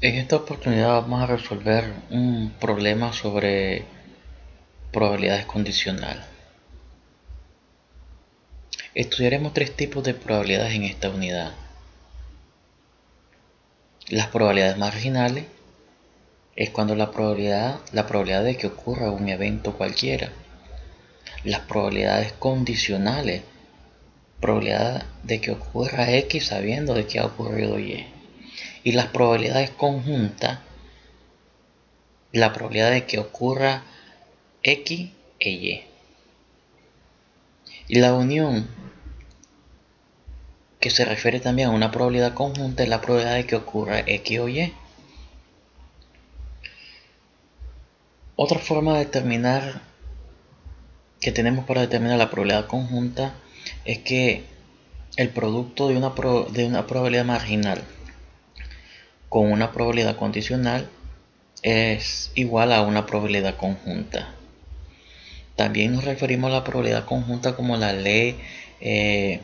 En esta oportunidad vamos a resolver un problema sobre probabilidades condicional. Estudiaremos tres tipos de probabilidades en esta unidad. Las probabilidades marginales es cuando la probabilidad de que ocurra un evento cualquiera. Las probabilidades condicionales, probabilidad de que ocurra X sabiendo de que ha ocurrido Y. Y las probabilidades conjuntas, la probabilidad de que ocurra X e Y. Y la unión, que se refiere también a una probabilidad conjunta, es la probabilidad de que ocurra X o Y. Otra forma de determinar que tenemos para determinar la probabilidad conjunta es que el producto de una probabilidad marginal con una probabilidad condicional es igual a una probabilidad conjunta. También nos referimos a la probabilidad conjunta como la ley, el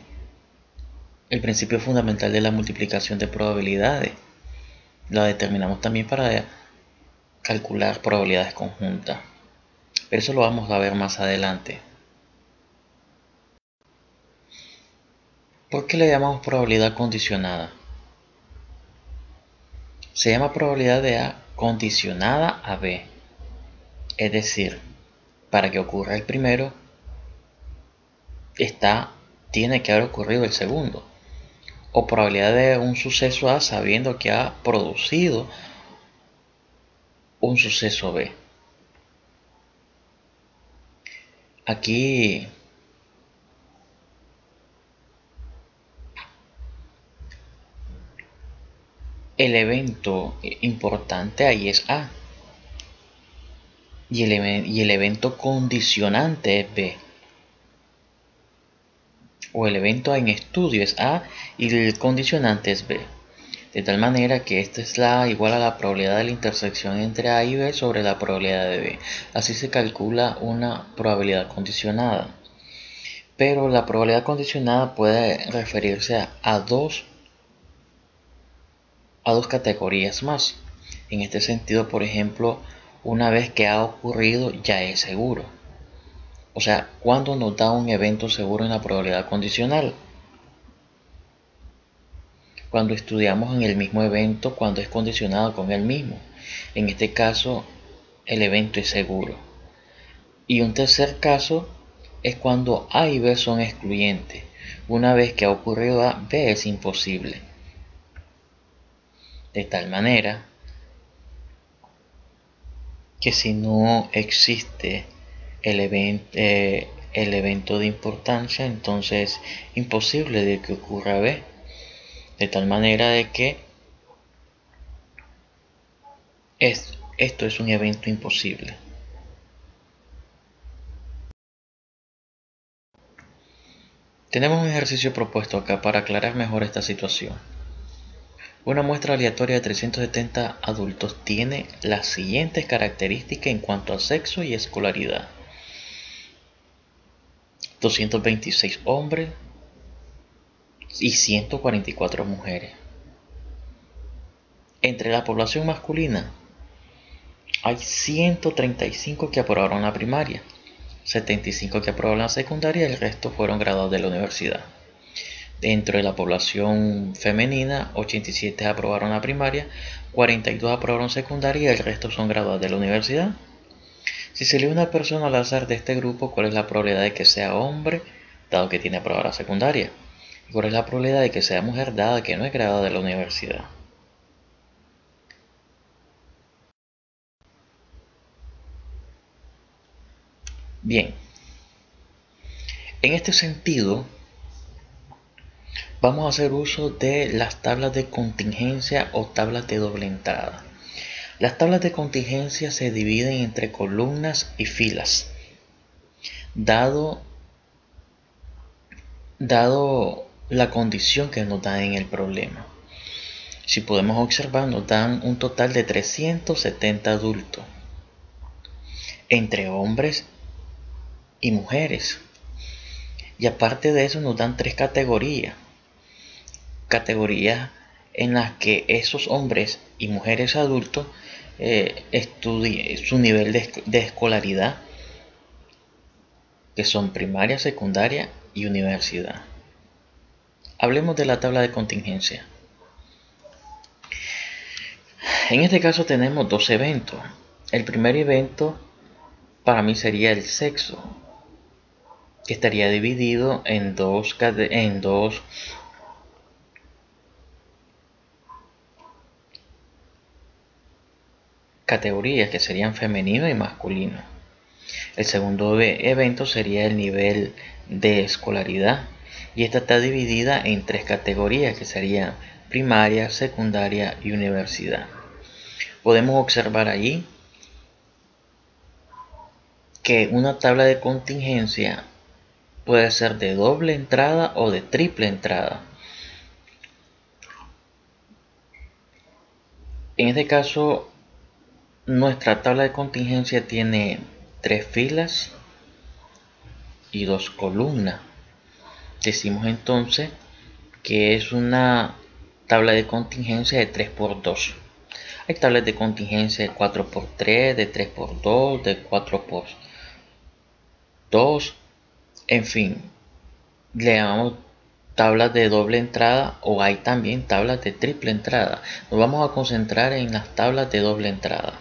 principio fundamental de la multiplicación de probabilidades. La determinamos también para calcular probabilidades conjuntas. Pero eso lo vamos a ver más adelante. ¿Por qué le llamamos probabilidad condicionada? Se llama probabilidad de A condicionada a B. Es decir, para que ocurra el primero, tiene que haber ocurrido el segundo. O probabilidad de un suceso A sabiendo que ha producido un suceso B. Aquí el evento importante ahí es A. Y el evento condicionante es B. O el evento en estudio es A y el condicionante es B. De tal manera que esta es igual a la probabilidad de la intersección entre A y B sobre la probabilidad de B. Así se calcula una probabilidad condicionada. Pero la probabilidad condicionada puede referirse a dos categorías más. En este sentido, por ejemplo, una vez que ha ocurrido ya es seguro. O sea, ¿cuándo nos da un evento seguro en la probabilidad condicional? Cuando estudiamos en el mismo evento, cuando es condicionado con el mismo. En este caso, el evento es seguro. Y un tercer caso es cuando A y B son excluyentes. Una vez que ha ocurrido A, B es imposible. De tal manera que si no existe el evento de importancia, entonces es imposible de que ocurra B. De tal manera de que esto es un evento imposible. Tenemos un ejercicio propuesto acá para aclarar mejor esta situación. Una muestra aleatoria de 370 adultos tiene las siguientes características en cuanto a sexo y escolaridad. 226 hombres y 144 mujeres. Entre la población masculina hay 135 que aprobaron la primaria, 75 que aprobaron la secundaria y el resto fueron graduados de la universidad. Dentro de la población femenina, 87 aprobaron la primaria, 42 aprobaron secundaria y el resto son graduados de la universidad. Si se elige una persona al azar de este grupo, ¿cuál es la probabilidad de que sea hombre, dado que tiene aprobada la secundaria? ¿Y cuál es la probabilidad de que sea mujer, dada que no es graduada de la universidad? Bien, en este sentido, vamos a hacer uso de las tablas de contingencia o tablas de doble entrada. Las tablas de contingencia se dividen entre columnas y filas, dado la condición que nos dan en el problema. Si podemos observar, nos dan un total de 370 adultos, entre hombres y mujeres. Y aparte de eso nos dan tres categorías en las que esos hombres y mujeres adultos estudie su nivel de escolaridad, que son primaria, secundaria y universidad. Hablemos de la tabla de contingencia. En este caso tenemos dos eventos. El primer evento para mí sería el sexo, que estaría dividido en dos categorías, que serían femenino y masculino. El segundo evento sería el nivel de escolaridad, y esta está dividida en tres categorías, que serían primaria, secundaria y universidad. Podemos observar allí que una tabla de contingencia puede ser de doble entrada o de triple entrada. En este caso, nuestra tabla de contingencia tiene 3 filas y 2 columnas. Decimos entonces que es una tabla de contingencia de 3×2. Hay tablas de contingencia de 4×3, de 3×2, de 4×2, en fin, le llamamos tablas de doble entrada, o hay también tablas de triple entrada. Nos vamos a concentrar en las tablas de doble entrada.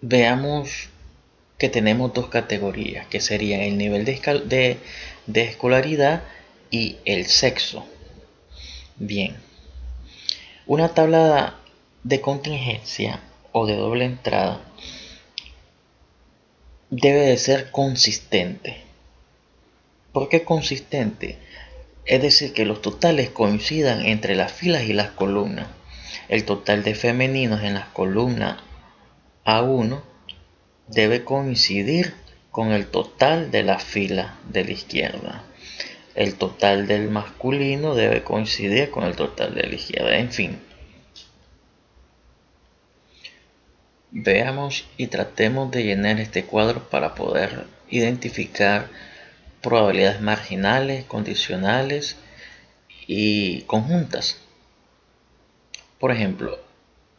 Veamos que tenemos dos categorías, que serían el nivel de escolaridad y el sexo. Bien, una tabla de contingencia o de doble entrada debe de ser consistente. ¿Por qué consistente? Es decir, que los totales coincidan entre las filas y las columnas. El total de femeninos en las columnas A1 debe coincidir con el total de la fila de la izquierda. El total del masculino debe coincidir con el total de la izquierda. En fin, veamos y tratemos de llenar este cuadro para poder identificar probabilidades marginales, condicionales y conjuntas. Por ejemplo,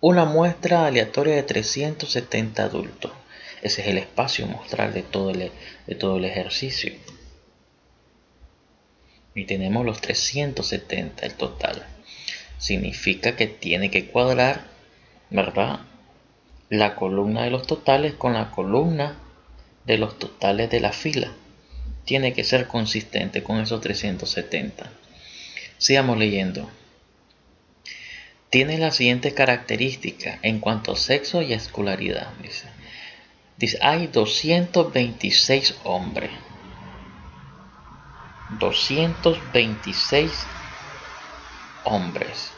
una muestra aleatoria de 370 adultos. Ese es el espacio muestral de todo el ejercicio. Y tenemos los 370, el total. Significa que tiene que cuadrar, ¿verdad?, la columna de los totales con la columna de los totales de la fila. Tiene que ser consistente con esos 370. Sigamos leyendo. Tiene las siguientes características en cuanto a sexo y escolaridad. Dice, hay 226 hombres. 226 hombres.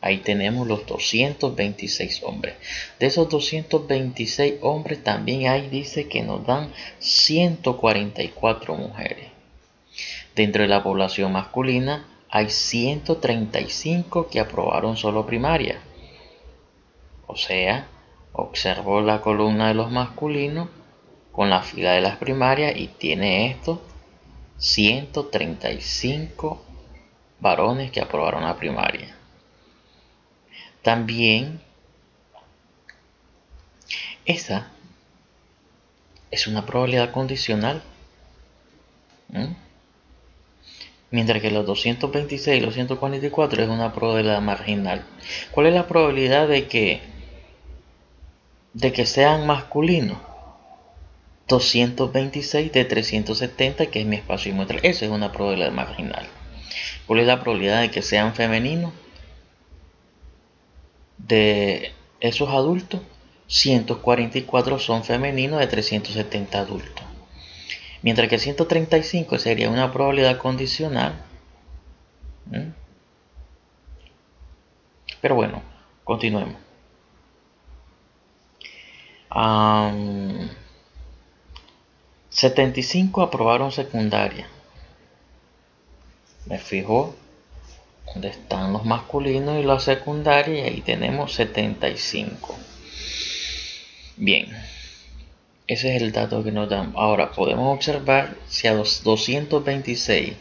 Ahí tenemos los 226 hombres. De esos 226 hombres también ahí dice que nos dan 144 mujeres. Dentro de la población masculina hay 135 que aprobaron solo primaria. O sea, observo la columna de los masculinos con la fila de las primarias y tiene esto 135 varones que aprobaron la primaria. También esa es una probabilidad condicional. Mientras que los 226 y los 144 es una probabilidad marginal. ¿Cuál es la probabilidad de que sean masculinos? 226 de 370, que es mi espacio muestral. Esa es una probabilidad marginal. ¿Cuál es la probabilidad de que sean femeninos? De esos adultos, 144 son femeninos de 370 adultos. Mientras que 135 sería una probabilidad condicional. Pero bueno, continuemos. 75 aprobaron secundaria. Me fijo donde están los masculinos y la secundaria, y ahí tenemos 75. Bien, ese es el dato que nos dan. Ahora podemos observar si a los 226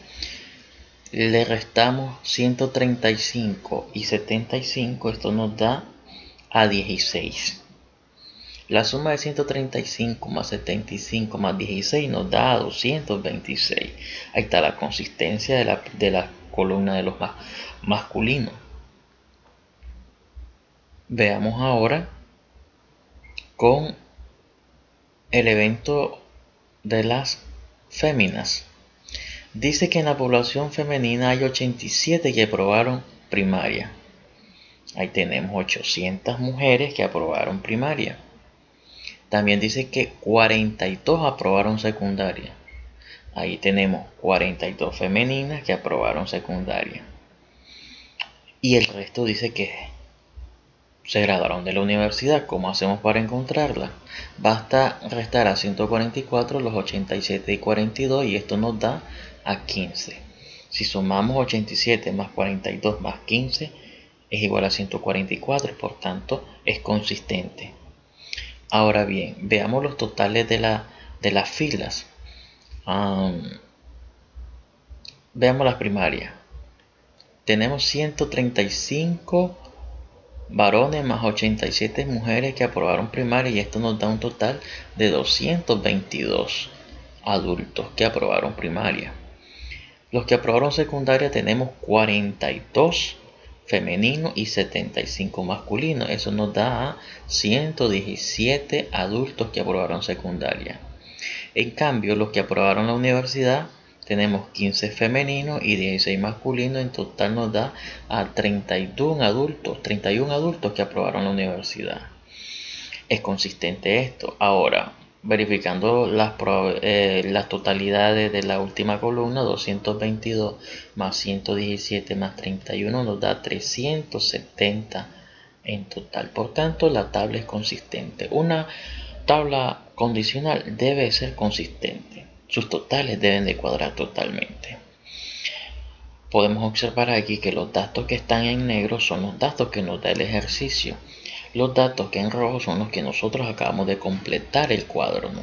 le restamos 135 y 75, esto nos da a 16. La suma de 135 más 75 más 16 nos da a 226. Ahí está la consistencia de la columna de los masculinos. Veamos ahora con el evento de las féminas. Dice que en la población femenina hay 87 que aprobaron primaria. Ahí tenemos 800 mujeres que aprobaron primaria. También dice que 42 aprobaron secundaria. Ahí tenemos 42 femeninas que aprobaron secundaria. Y el resto dice que se graduaron de la universidad. ¿Cómo hacemos para encontrarla? Basta restar a 144 los 87 y 42 y esto nos da a 15. Si sumamos 87 más 42 más 15 es igual a 144, por tanto es consistente. Ahora bien, veamos los totales de las filas. Veamos las primarias. Tenemos 135 varones más 87 mujeres que aprobaron primaria y esto nos da un total de 222 adultos que aprobaron primaria. Los que aprobaron secundaria tenemos 42 femeninos y 75 masculinos. Eso nos da a 117 adultos que aprobaron secundaria. En cambio, los que aprobaron la universidad tenemos 15 femeninos y 16 masculinos. En total nos da a 31 adultos que aprobaron la universidad. Es consistente esto. Ahora, verificando las totalidades de la última columna, 222 más 117 más 31 nos da 370 en total. Por tanto, la tabla es consistente. Una tabla condicional debe ser consistente. Sus totales deben de cuadrar totalmente. Podemos observar aquí que los datos que están en negro son los datos que nos da el ejercicio. Los datos que en rojo son los que nosotros acabamos de completar el cuadro, ¿no?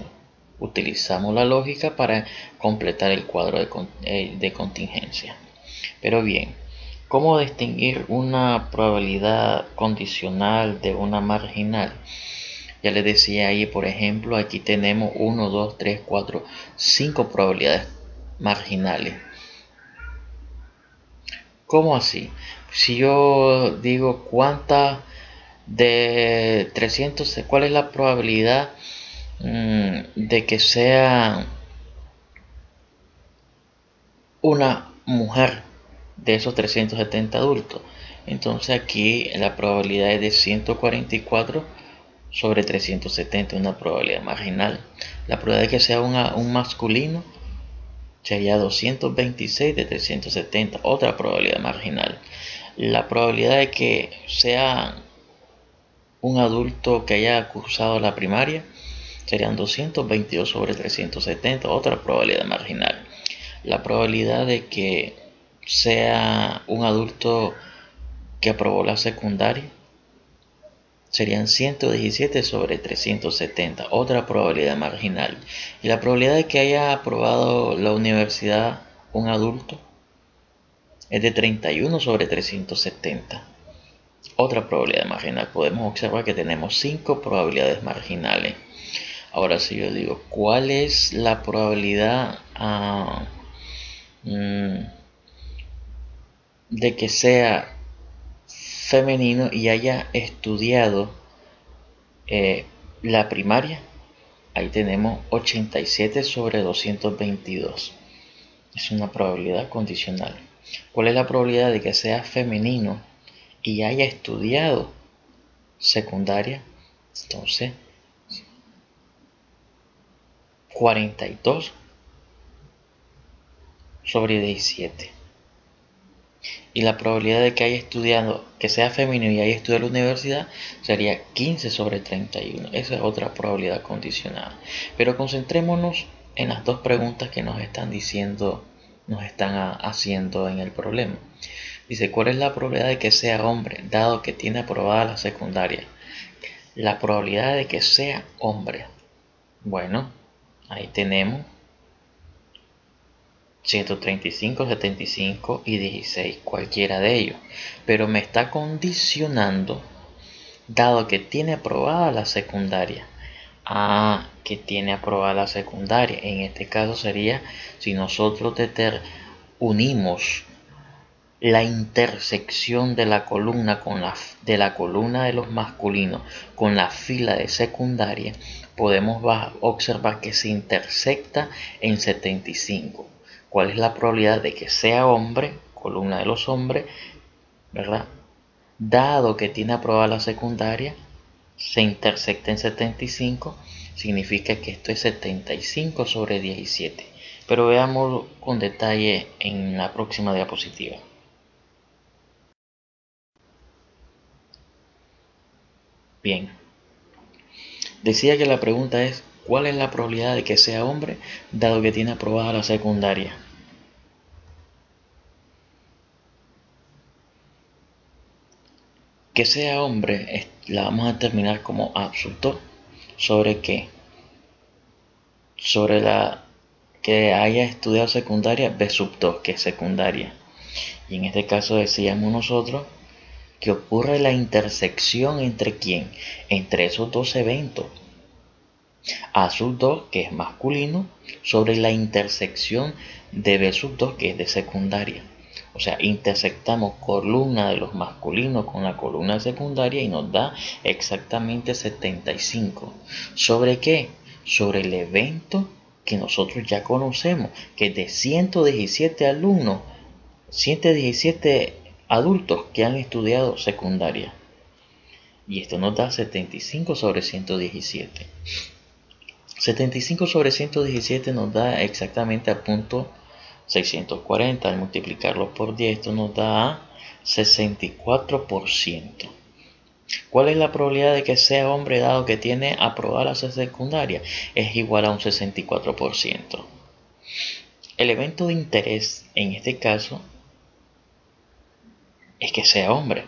Utilizamos la lógica para completar el cuadro de contingencia. Pero bien, ¿cómo distinguir una probabilidad condicional de una marginal? Ya les decía ahí, por ejemplo, aquí tenemos 1, 2, 3, 4, 5 probabilidades marginales. ¿Cómo así? Si yo digo cuántas de 300, ¿cuál es la probabilidad de que sea una mujer de esos 370 adultos? Entonces aquí la probabilidad es de 144 sobre 370, una probabilidad marginal. La probabilidad de que sea un masculino sería 226 de 370, otra probabilidad marginal. La probabilidad de que sea un adulto que haya cursado la primaria serían 222 sobre 370, otra probabilidad marginal. La probabilidad de que sea un adulto que aprobó la secundaria serían 117 sobre 370, otra probabilidad marginal. Y la probabilidad de que haya aprobado la universidad un adulto es de 31 sobre 370, otra probabilidad marginal. Podemos observar que tenemos 5 probabilidades marginales. Ahora si yo digo, ¿cuál es la probabilidad de que sea femenino y haya estudiado la primaria? Ahí tenemos 87 sobre 222. Es una probabilidad condicional. ¿Cuál es la probabilidad de que sea femenino y haya estudiado secundaria? Entonces 42 sobre 17. Y la probabilidad de que haya estudiado, que sea femenino y haya estudiado en la universidad sería 15 sobre 31. Esa es otra probabilidad condicionada. Pero concentrémonos en las dos preguntas que nos están diciendo, nos están haciendo en el problema. Dice, ¿cuál es la probabilidad de que sea hombre, dado que tiene aprobada la secundaria? La probabilidad de que sea hombre. Bueno, ahí tenemos 135, 75 y 16, cualquiera de ellos. Pero me está condicionando, dado que tiene aprobada la secundaria. Que tiene aprobada la secundaria. En este caso sería si nosotros unimos la intersección de la columna de la columna de los masculinos con la fila de secundaria, podemos observar que se intersecta en 75. ¿Cuál es la probabilidad de que sea hombre, columna de los hombres, verdad? Dado que tiene aprobada la secundaria, se intersecta en 75, significa que esto es 75 sobre 17. Pero veamos con detalle en la próxima diapositiva. Bien, decía que la pregunta es: ¿cuál es la probabilidad de que sea hombre dado que tiene aprobada la secundaria? Que sea hombre la vamos a determinar como absultor. ¿Sobre qué? Sobre la que haya estudiado secundaria B sub 2, que es secundaria. Y en este caso decíamos nosotros que ocurre la intersección entre ¿quién? Entre esos dos eventos. A sub 2, que es masculino, sobre la intersección de B sub 2, que es de secundaria. O sea, intersectamos columna de los masculinos con la columna de secundaria y nos da exactamente 75. ¿Sobre qué? Sobre el evento que nosotros ya conocemos, que es de 117 alumnos, 117 adultos que han estudiado secundaria. Y esto nos da 75 sobre 117. 75 sobre 117 nos da exactamente a punto 640. Al multiplicarlo por 10, esto nos da 64%. ¿Cuál es la probabilidad de que sea hombre dado que tiene aprobada la secundaria? Es igual a un 64%. El evento de interés en este caso es que sea hombre,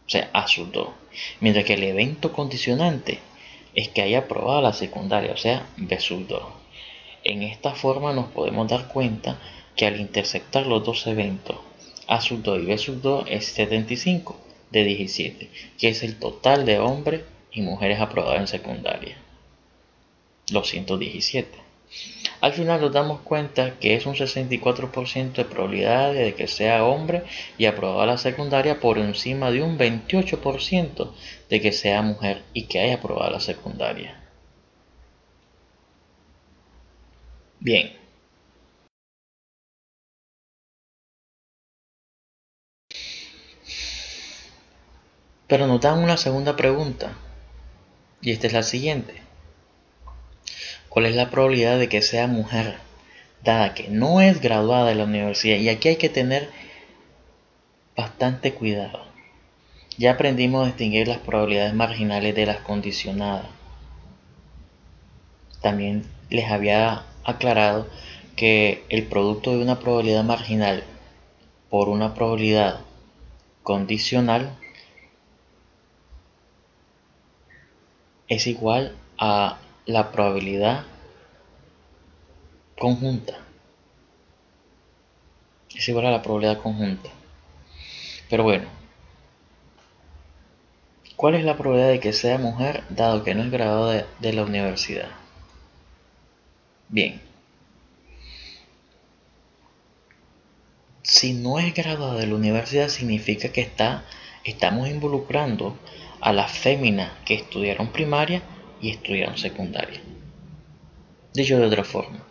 o sea, A sub 2. Mientras que el evento condicionante es que haya aprobado la secundaria, o sea, B sub 2. En esta forma nos podemos dar cuenta que al intersectar los dos eventos, A sub 2 y B sub 2, es 75 de 17, que es el total de hombres y mujeres aprobadas en secundaria, los 117. Al final nos damos cuenta que es un 64% de probabilidad de que sea hombre y aprobada la secundaria, por encima de un 28% de que sea mujer y que haya aprobado la secundaria. Bien. Pero nos dan una segunda pregunta, y esta es la siguiente: ¿cuál es la probabilidad de que sea mujer, dada que no es graduada de la universidad? Y aquí hay que tener bastante cuidado. Ya aprendimos a distinguir las probabilidades marginales de las condicionadas. También les había aclarado que el producto de una probabilidad marginal por una probabilidad condicional es igual a la probabilidad conjunta. Es igual a la probabilidad conjunta. Pero bueno, ¿cuál es la probabilidad de que sea mujer dado que no es graduada de la universidad? Bien, si no es graduada de la universidad, significa que estamos involucrando a las féminas que estudiaron primaria y estudiaron secundaria. Dicho de otra forma,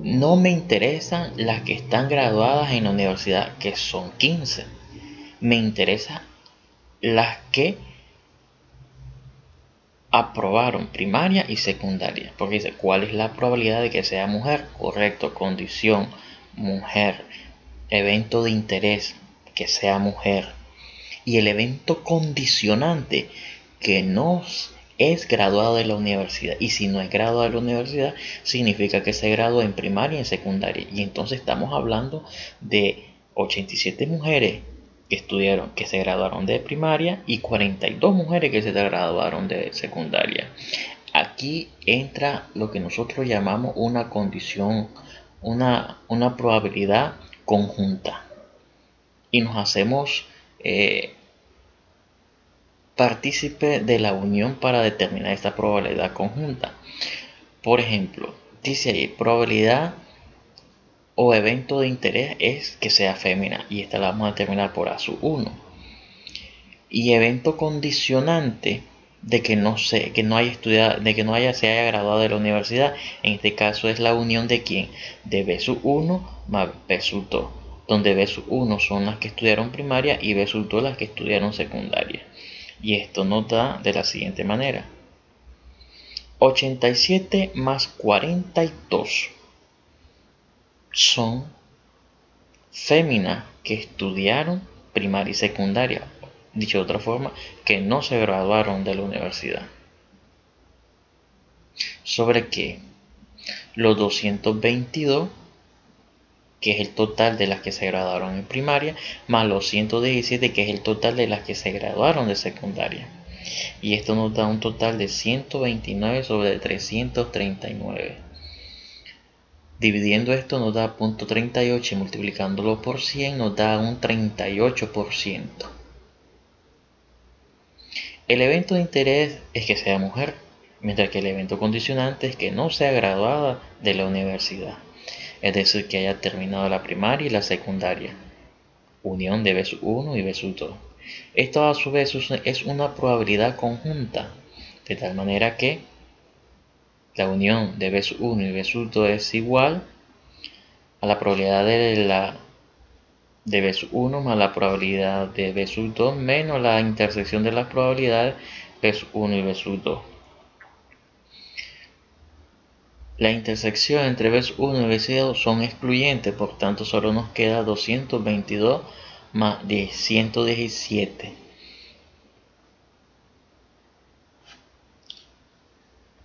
no me interesan las que están graduadas en la universidad, que son 15. Me interesan las que aprobaron primaria y secundaria, porque dice, ¿cuál es la probabilidad de que sea mujer? Correcto, condición, mujer. Evento de interés, que sea mujer. Y el evento condicionante, que no es graduado de la universidad. Y si no es graduado de la universidad, significa que se graduó en primaria y en secundaria. Y entonces estamos hablando de 87 mujeres que se graduaron de primaria y 42 mujeres que se graduaron de secundaria. Aquí entra lo que nosotros llamamos una condición una probabilidad conjunta y nos hacemos partícipe de la unión para determinar esta probabilidad conjunta. Por ejemplo, dice ahí, probabilidad o evento de interés es que sea fémina, y esta la vamos a determinar por A sub 1. Y evento condicionante de que no haya estudiado, de que no se haya graduado de la universidad. En este caso es la unión de quién, de B sub 1 más B sub 2, donde B sub 1 son las que estudiaron primaria y B sub 2 las que estudiaron secundaria. Y esto nos da de la siguiente manera: 87 más 42 son féminas que estudiaron primaria y secundaria, dicho de otra forma, que no se graduaron de la universidad. ¿Sobre qué? Los 222, que es el total de las que se graduaron en primaria, más los 117, que es el total de las que se graduaron de secundaria. Y esto nos da un total de 129 sobre 339. Dividiendo esto nos da 0.38 y multiplicándolo por 100 nos da un 38%. El evento de interés es que sea mujer, mientras que el evento condicionante es que no sea graduada de la universidad, es decir, que haya terminado la primaria y la secundaria. Unión de B1 y B2. Esto a su vez es una probabilidad conjunta, de tal manera que la unión de B1 y B2 es igual a la probabilidad de B1 más la probabilidad de B2 menos la intersección de las probabilidades B1 y B2. La intersección entre B1 y B2 son excluyentes, por tanto solo nos queda 222 más 117.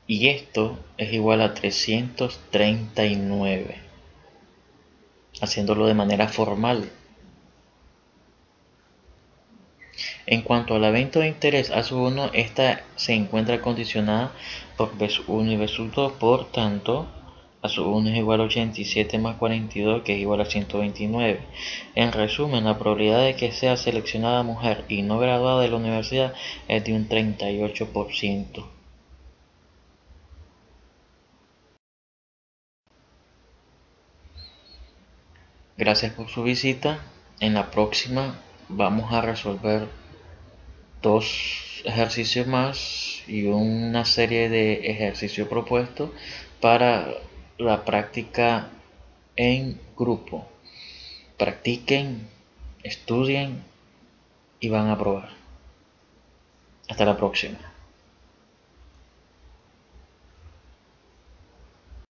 Y esto es igual a 339, haciéndolo de manera formal. En cuanto al evento de interés A1, esta se encuentra condicionada por B1 y B2, por tanto A1 es igual a 87 más 42, que es igual a 129. En resumen, la probabilidad de que sea seleccionada mujer y no graduada de la universidad es de un 38%. Gracias por su visita. En la próxima vamos a resolver 2 ejercicios más y una serie de ejercicios propuestos para la práctica en grupo. Practiquen, estudien y van a probar. Hasta la próxima.